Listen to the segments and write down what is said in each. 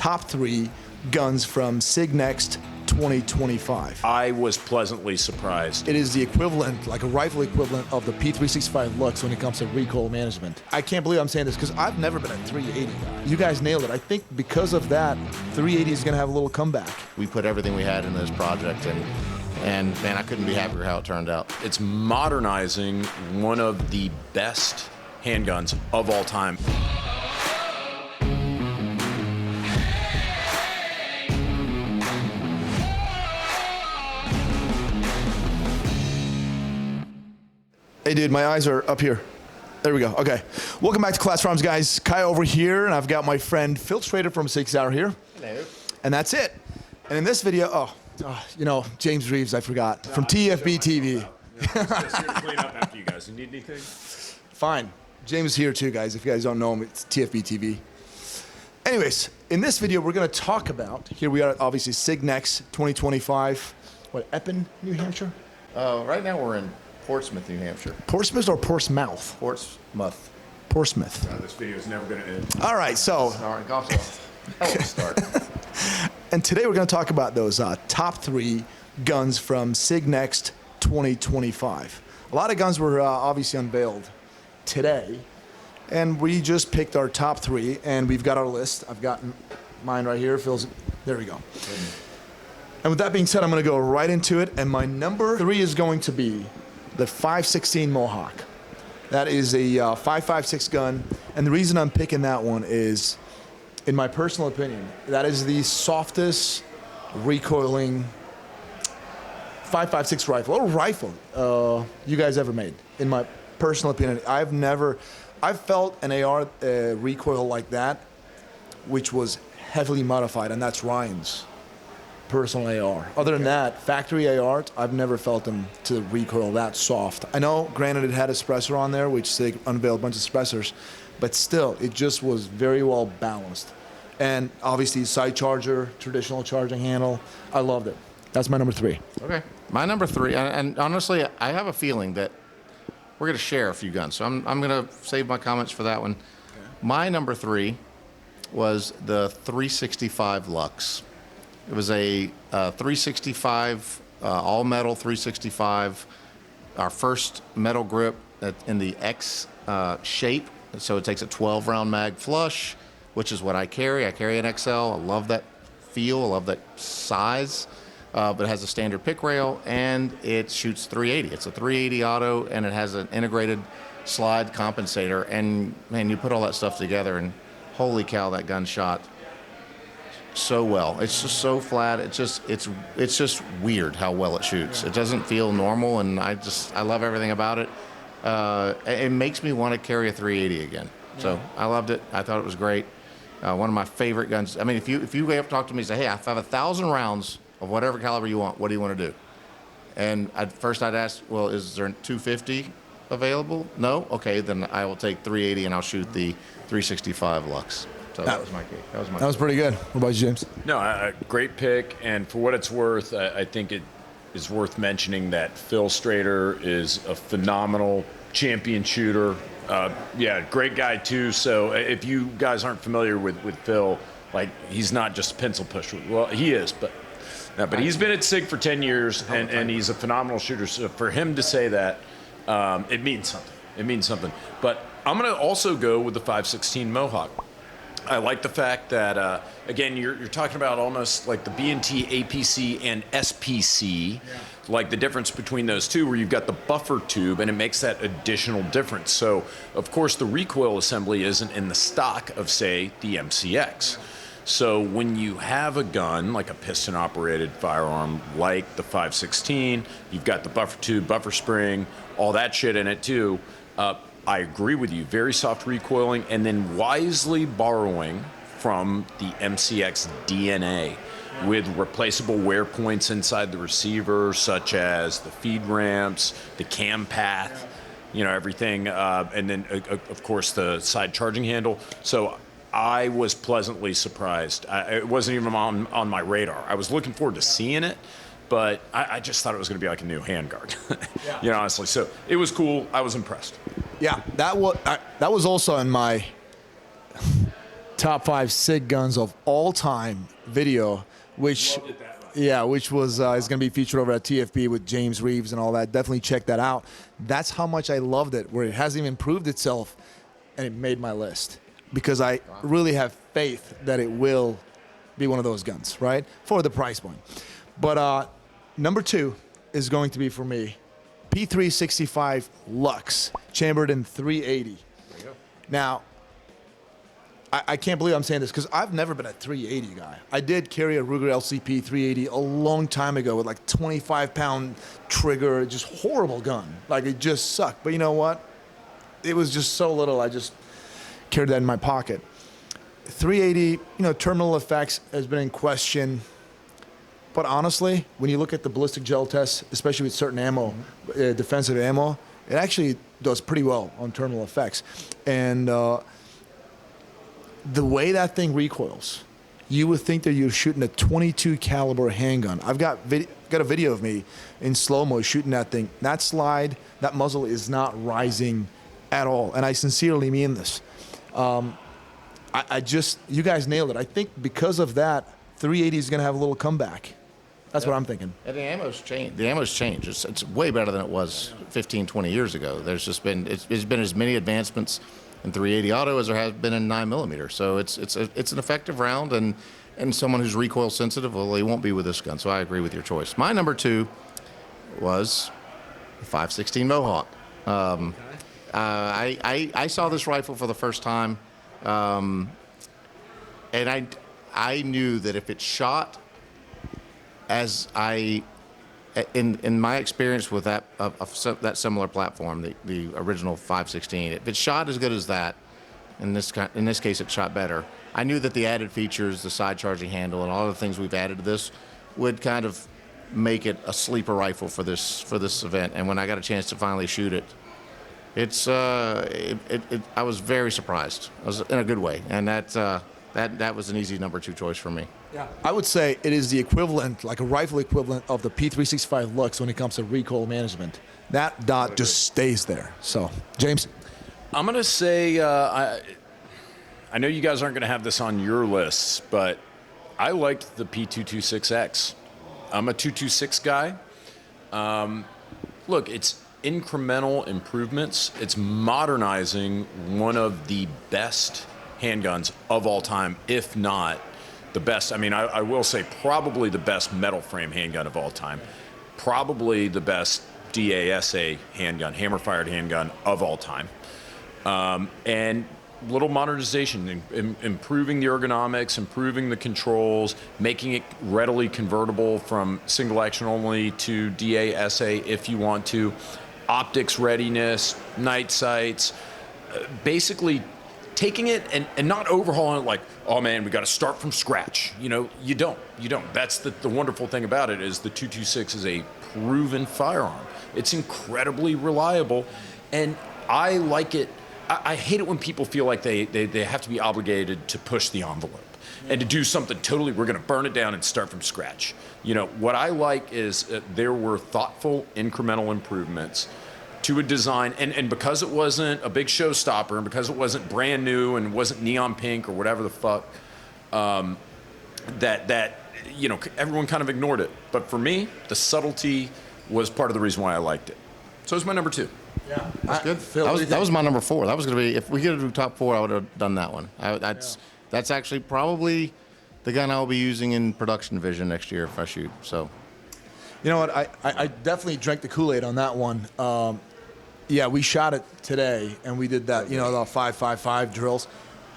top 3 guns from SIG Next 2025. I was pleasantly surprised. It is the equivalent, like a rifle equivalent of the P365 Lux when it comes to recoil management. I can't believe I'm saying this because I've never been a 380 guy. You guys nailed it. I think because of that, 380 is gonna have a little comeback. We put everything we had into this project, and man, I couldn't be happier how it turned out. It's modernizing one of the best handguns of all time. Hey dude, my eyes are up here. There we go, okay. Welcome back to Class Farms, guys. Kai over here, and I've got my friend Phil Strader from SIG Sauer here. Hello. And that's it. And in this video, you know, James Reeves, I forgot, from TFBTV. Just here to clean up after you guys. You need anything? Fine. James is here too, guys. If you guys don't know him, it's TFBTV. Anyways, in this video, we're gonna talk about, here we are, obviously, SIG Next 2025. What, Epping, New Hampshire? Right now we're in Portsmouth, New Hampshire. Portsmouth or Portsmouth? Portsmouth. Portsmouth. This video is never going to end. All right, so. All right, golf hell of a start. And today we're going to talk about those top 3 guns from SIG Next 2025. A lot of guns were obviously unveiled today, and we just picked our top 3, and we've got our list. I've got mine right here. Phil's, there we go. And with that being said, I'm going to go right into it, and my number 3 is going to be the 5.16 Mohawk. That is a 5.56 gun, and the reason I'm picking that one is, in my personal opinion, that is the softest recoiling 5.56 rifle, or rifle, you guys ever made. In my personal opinion, I've felt an AR recoil like that, which was heavily modified, and that's Ryan's personal AR. Other than that, factory AR, I've never felt them to recoil that soft. I know, granted, it had a suppressor on there, which they unveiled a bunch of suppressors, but still, it just was very well balanced. And obviously, side charger, traditional charging handle, I loved it. That's my number 3. Okay. My number 3, and honestly, I have a feeling that we're going to share a few guns, so I'm going to save my comments for that one. Okay. My number 3 was the 365 Lux. It was a 365, all metal 365, our first metal grip in the X shape. So it takes a 12 round mag flush, which is what I carry. I carry an XL. I love that feel. I love that size. But it has a standard pick rail, and it shoots 380. It's a 380 auto, and it has an integrated slide compensator. And man, you put all that stuff together, and holy cow, that gun shot so well. It's just so flat. It's just weird how well it shoots. It doesn't feel normal, and I love everything about it. It makes me want to carry a 380 again. So I loved it. I thought it was great. One of my favorite guns. I mean, if you ever talk to me and say, hey, I have 1,000 rounds of whatever caliber you want, what do you want to do? And first I'd ask, well, is there 250 available? No? Okay, then I will take 380 and I'll shoot the 365 Lux. So that was my key. That was pretty good. What about you, James? No, great pick. And for what it's worth, I think it is worth mentioning that Phil Strader is a phenomenal champion shooter. Great guy too. So if you guys aren't familiar with Phil, like, he's not just a pencil pusher. Well, he is, but he's been at SIG for 10 years, and he's a phenomenal shooter. So for him to say that, it means something. It means something. But I'm going to also go with the 5.16 Mohawk. I like the fact that, again, you're talking about almost like the B&T APC and SPC, like the difference between those two, where you've got the buffer tube, and it makes that additional difference. So, of course, the recoil assembly isn't in the stock of, say, the MCX. So when you have a gun, like a piston-operated firearm, like the 5.16, you've got the buffer tube, buffer spring, all that shit in it too. I agree with you, very soft recoiling, and then wisely borrowing from the MCX DNA with replaceable wear points inside the receiver, such as the feed ramps, the cam path, everything, and then, of course, the side charging handle. So I was pleasantly surprised. It wasn't even on my radar. I was looking forward to seeing it, but I just thought it was going to be like a new handguard, honestly. So it was cool. I was impressed. Yeah, that was also in my top 5 SIG guns of all time video, which which was is going to be featured over at TFB with James Reeves and all that. Definitely check that out. That's how much I loved it, where it hasn't even proved itself, and it made my list because I really have faith that it will be one of those guns, right, for the price point. But number 2 is going to be for me P365 Lux, chambered in 380. There you go. Now, I can't believe I'm saying this because I've never been a 380 guy. I did carry a Ruger LCP 380 a long time ago with like 25-pound trigger, just horrible gun. Like it just sucked. But you know what? It was just so little. I just carried that in my pocket. 380, terminal effects has been in question. But honestly, when you look at the ballistic gel tests, especially with certain ammo, defensive ammo, it actually does pretty well on terminal effects. And the way that thing recoils, you would think that you're shooting a 22 caliber handgun. I've got a video of me in slow-mo shooting that thing. That slide, that muzzle is not rising at all. And I sincerely mean this. You guys nailed it. I think because of that, 380 is going to have a little comeback. That's what I'm thinking. And the ammo's changed. It's way better than it was 15, 20 years ago. There's been as many advancements in 380 auto as there has been in 9mm. So it's an effective round, and someone who's recoil sensitive, well, they won't be with this gun. So I agree with your choice. My number 2 was the 516 Mohawk. I saw this rifle for the first time, and I knew that if it shot as in my experience with that similar platform, the original 516, if it shot as good as that, in this case it shot better. I knew that the added features, the side charging handle, and all the things we've added to this would kind of make it a sleeper rifle for this event. And when I got a chance to finally shoot it, I was very surprised. I was in a good way, and that was an easy number 2 choice for me. Yeah, I would say it is the equivalent, like a rifle equivalent of the P365 Lux when it comes to recoil management. That dot just stays there. So, James? I'm going to say, I know you guys aren't going to have this on your lists, but I liked the P226X. I'm a 226 guy. Look, it's incremental improvements. It's modernizing one of the best handguns of all time, if not the best. I mean, I will say probably the best metal frame handgun of all time. Probably the best DASA handgun, hammer-fired handgun of all time. And little modernization, improving the ergonomics, improving the controls, making it readily convertible from single action only to DASA if you want to. Optics readiness, night sights, basically taking it and not overhauling it like, oh man, we got to start from scratch. You don't. That's the wonderful thing about it is the 226 is a proven firearm. It's incredibly reliable, and I like it. I hate it when people feel like they have to be obligated to push the envelope and to do something totally, we're going to burn it down and start from scratch. What I like is there were thoughtful incremental improvements to a design, and because it wasn't a big showstopper, and because it wasn't brand new and wasn't neon pink or whatever the fuck, that everyone kind of ignored it. But for me, the subtlety was part of the reason why I liked it. So it's my number 2. Yeah, that's good. That was my number 4. That was going to be, if we could do top 4, I would have done that one. That's actually probably the gun I'll be using in production vision next year if I shoot. So, you know what? I definitely drank the Kool-Aid on that one. Yeah, we shot it today, and we did that, the 5.55 drills.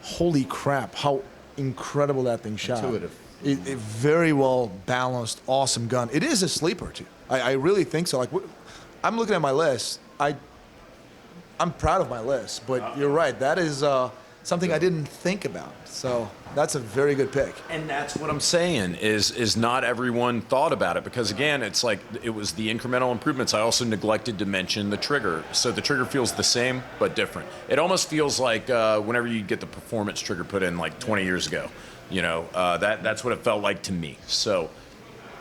Holy crap, how incredible that thing shot. Intuitive. It very well balanced, awesome gun. It is a sleeper, too. I really think so. Like, I'm looking at my list. I'm proud of my list, but you're right. That is something I didn't think about. So that's a very good pick. And that's what I'm saying is not everyone thought about it, because again, it's like it was the incremental improvements. I also neglected to mention the trigger. So the trigger feels the same but different. It almost feels like whenever you get the performance trigger put in like 20 years ago. That's what it felt like to me. So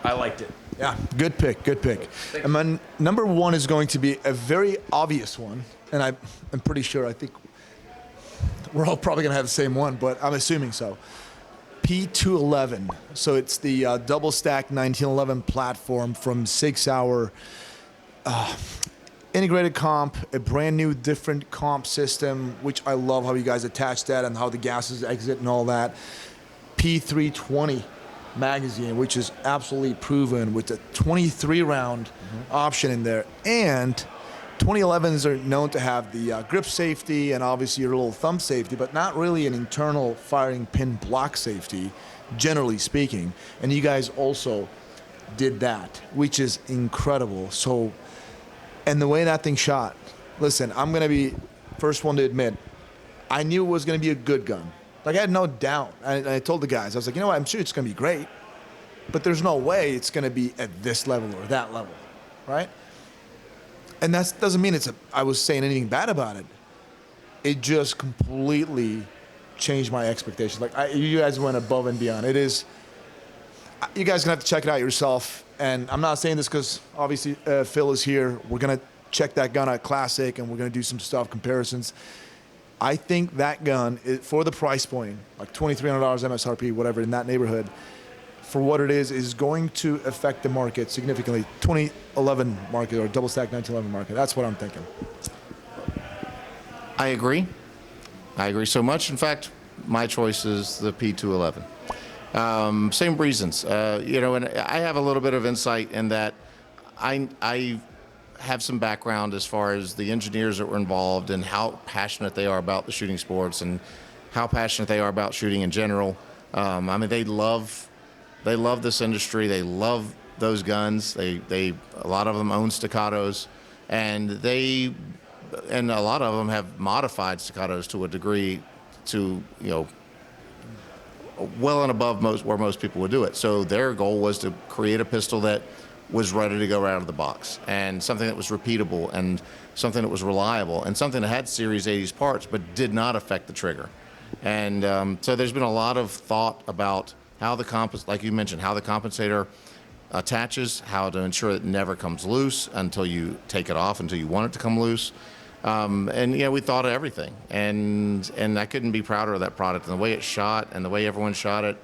I liked it. Yeah, good pick, good pick. And my number 1 is going to be a very obvious one, and I'm pretty sure, I think we're all probably gonna have the same one, but I'm assuming so. P211. So it's the double stack 1911 platform from 6 Hour. Integrated comp, a brand new different comp system, which I love how you guys attach that and how the gases exit and all that. P320 magazine, which is absolutely proven with a 23 round option in there. And 2011s are known to have the grip safety and obviously your little thumb safety, but not really an internal firing pin block safety, generally speaking. And you guys also did that, which is incredible. So, and the way that thing shot, listen, I'm going to be first one to admit, I knew it was going to be a good gun. Like, I had no doubt. I told the guys, I was like, you know what, I'm sure it's going to be great, but there's no way it's going to be at this level or that level, right? And that doesn't mean I was saying anything bad about it. It just completely changed my expectations. Like, you guys went above and beyond. It is, you guys are going to have to check it out yourself. And I'm not saying this because obviously Phil is here. We're going to check that gun at Classic and we're going to do some stuff, comparisons. I think that gun, for the price point, like $2,300 MSRP, whatever, in that neighborhood, for what it is going to affect the market significantly. 2011 market or double stack 1911 market. That's what I'm thinking. I agree. I agree so much. In fact, my choice is the P211. Same reasons, and I have a little bit of insight in that I have some background as far as the engineers that were involved and how passionate they are about the shooting sports and how passionate they are about shooting in general. I mean, they love this industry. They love those guns. A lot of them own staccatos, and a lot of them have modified staccatos to a degree to, well and above where most people would do it. So their goal was to create a pistol that was ready to go right out of the box, and something that was repeatable, and something that was reliable, and something that had Series 80s parts but did not affect the trigger. And so there's been a lot of thought about how like you mentioned, how the compensator attaches, how to ensure it never comes loose until you take it off, until you want it to come loose. We thought of everything, and I couldn't be prouder of that product and the way it shot and the way everyone shot it.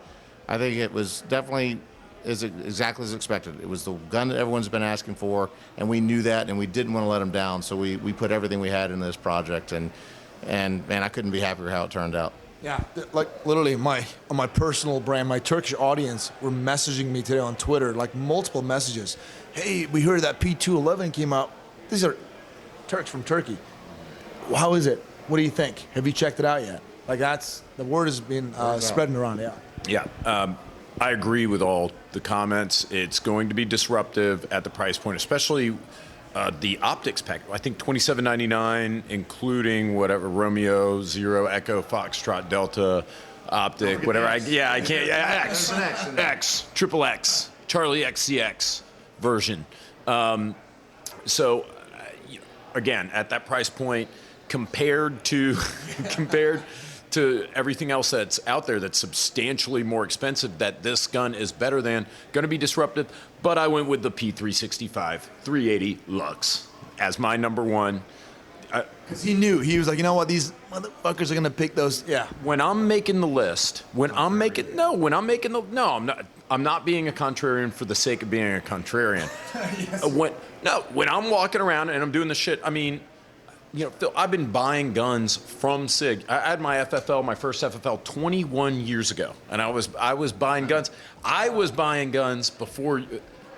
I think it was definitely exactly as expected. It was the gun that everyone's been asking for, and we knew that, and we didn't want to let them down. So we put everything we had in this project, and man, I couldn't be happier how it turned out. Yeah, like literally on my personal brand, my Turkish audience were messaging me today on Twitter, like multiple messages. Hey, we heard that P211 came out. These are Turks from Turkey. How is it? What do you think? Have you checked it out yet? Like, the word has been spreading around. Yeah. I agree with all the comments. It's going to be disruptive at the price point, especially the optics pack. I think $27.99, including whatever Romeo, Zero, Echo, Foxtrot, Delta, optic, whatever. I can't. X, triple X, Charlie XCX version. Again, at that price point, compared to everything else that's out there that's substantially more expensive, that this gun is better than, going to be disruptive. But I went with the P365 380 Lux as my number one. Because he knew. He was like, you know what, these motherfuckers are going to pick those. Yeah. When I'm making the list, I'm not being a contrarian for the sake of being a contrarian. Yes. When I'm walking around and I'm doing the shit, I mean, Phil, I've been buying guns from SIG. I had my first FFL 21 years ago, and I was buying guns. I was buying guns before,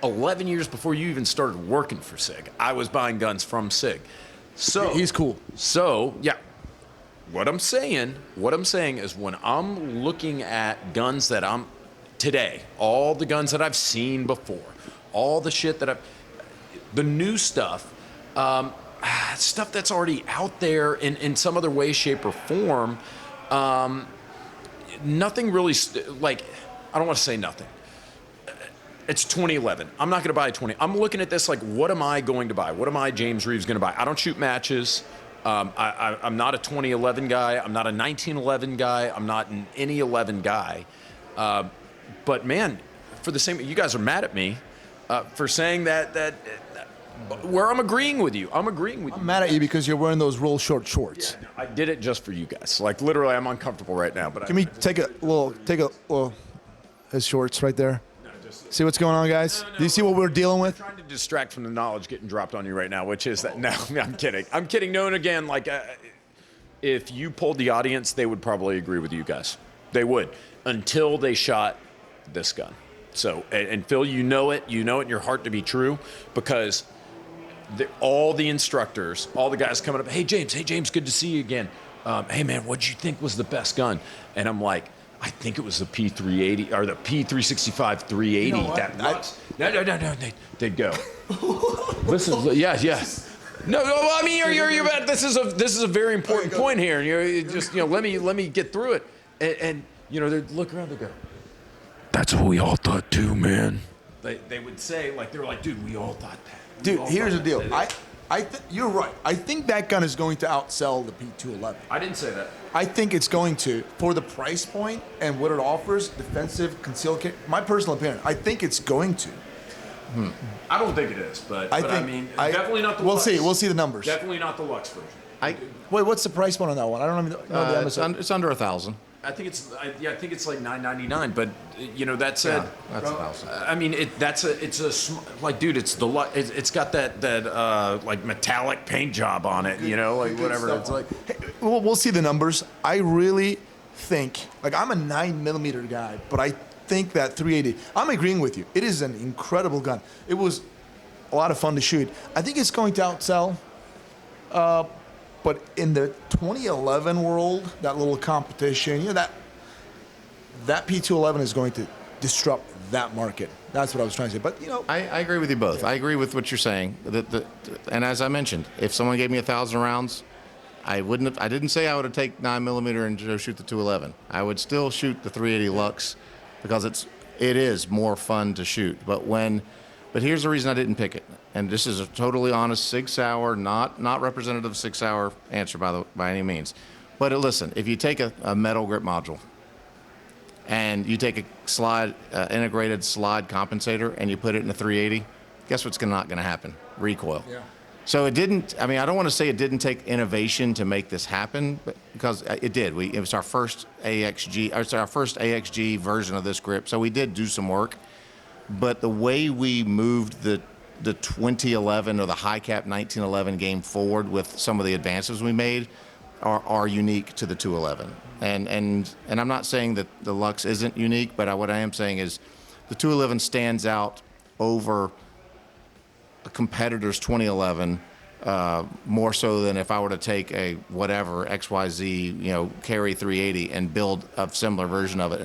11 years before you even started working for SIG. I was buying guns from SIG. So he's cool. So yeah, what I'm saying is when I'm looking at guns that today, all the guns that I've seen before, all the shit that the new stuff. Stuff that's already out there in some other way, shape, or form. Nothing really, I don't want to say nothing. It's 2011. I'm not going to buy a 20. I'm looking at this like, what am I going to buy? What am I, James Reeves, going to buy? I don't shoot matches. I'm not a 2011 guy. I'm not a 1911 guy. I'm not an any 11 guy. But man, for the same, you guys are mad at me for saying that Where I'm agreeing with you. I'm mad at you because you're wearing those real short shorts. Yeah, no, I did it just for you guys. Like literally, I'm uncomfortable right now. But Can we take a little his shorts right there? See what's going on, guys? Do you see what we're dealing with? I'm trying to distract from the knowledge getting dropped on you right now, which is that. No, I'm kidding. I'm kidding. No, and again, like if you polled the audience, they would probably agree with you guys. They would until they shot this gun. So, and Phil, you know it in your heart to be true because all the instructors, all the guys coming up, hey James, good to see you again. Hey man, what'd you think was the best gun? And I'm like, I think it was the P380 or the P365 380. You know what? That looks, no. They'd go. Listen, yeah. No. I mean, you're about. This is a very important point here, and you're just let me get through it, and they'd look around, they go. That's what we all thought too, man. They would say they were like, dude, we all thought that. Dude, here's the deal. You're right. I think that gun is going to outsell the P211. I didn't say that. I think it's going to, for the price point and what it offers, defensive, concealed carry. My personal opinion, I think it's going to. I don't think it is, but I mean, definitely not the We'll Lux. see. We'll see the numbers. Definitely not the Lux version. Wait, what's the price point on that one? I don't even know the MSRP. It's under 1,000. I think it's like $999, but that said, That's 1,000. I mean dude, it's got that like metallic paint job on it, whatever. It's like, Hey, we'll see the numbers. I really think, I'm a 9mm guy, but I think that 380. I'm agreeing with you. It is an incredible gun. It was a lot of fun to shoot. I think it's going to outsell. But in the 2011 world, that little competition, that P211 is going to disrupt that market. That's what I was trying to say. But I agree with you both. I agree with what you're saying. And as I mentioned, if someone gave me 1,000 rounds, I didn't say I would have taken 9mm and go shoot the 211. I would still shoot the 380 Lux because it is more fun to shoot. But here's the reason I didn't pick it. And this is a totally honest Sig Sauer, not representative Sig Sauer answer by any means. But listen, if you take a metal grip module and you take a integrated slide compensator and you put it in a 380, guess what's not going to happen? Recoil. Yeah. So it didn't. I mean, I don't want to say it didn't take innovation to make this happen, but because it did. It was our first AXG. It's our first AXG version of this grip, so we did do some work. But the way we moved the 2011 or the high cap 1911 game forward with some of the advances we made are unique to the 211. And I'm not saying that the Lux isn't unique, but what I am saying is the 211 stands out over a competitor's 2011 more so than if I were to take a whatever XYZ carry 380 and build a similar version of it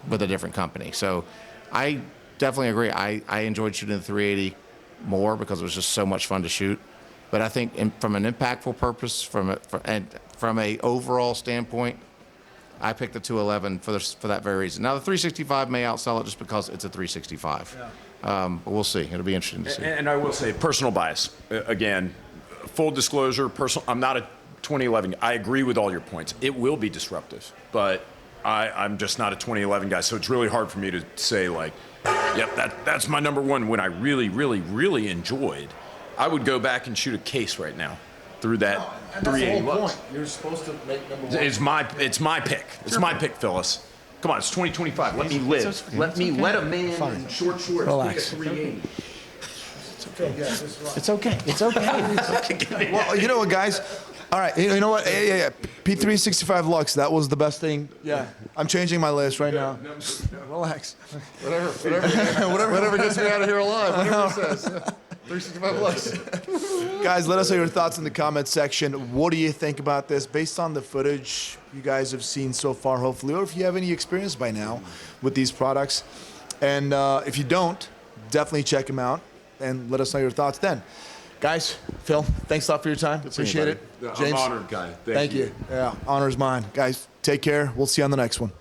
with a different company. So I definitely agree. I enjoyed shooting the 380 more because it was just so much fun to shoot. But I think from an impactful purpose, from a overall standpoint, I picked the 211 for that very reason. Now the 365 may outsell it just because it's a 365. Yeah. But we'll see. It'll be interesting to see. And I will say, personal bias. Again, full disclosure, I'm not a 2011 guy. I agree with all your points. It will be disruptive, but I'm just not a 2011 guy, so it's really hard for me to say yep, that's my number one. When I really, really, really enjoyed, I would go back and shoot a case right now through that 380 Lux. You're supposed to make number one. It's my pick. It's my pick, Phyllis. Come on, it's 2025. Let me live. Let a man in short shorts Relax. pick a 380. It's okay. It's okay. Well, you know what, guys? All right. You know what? Yeah. P365 Lux. That was the best thing. Yeah. I'm changing my list right now. Relax. Whatever gets me out of here alive. Whatever it says. 365 Lux. Guys, let us know your thoughts in the comment section. What do you think about this based on the footage you guys have seen so far, hopefully, or if you have any experience by now with these products. And if you don't, definitely check them out and let us know your thoughts then. Guys, Phil, thanks a lot for your time. Appreciate it. I'm honored, guy. Thank you. Yeah, honor's mine. Guys, take care. We'll see you on the next one.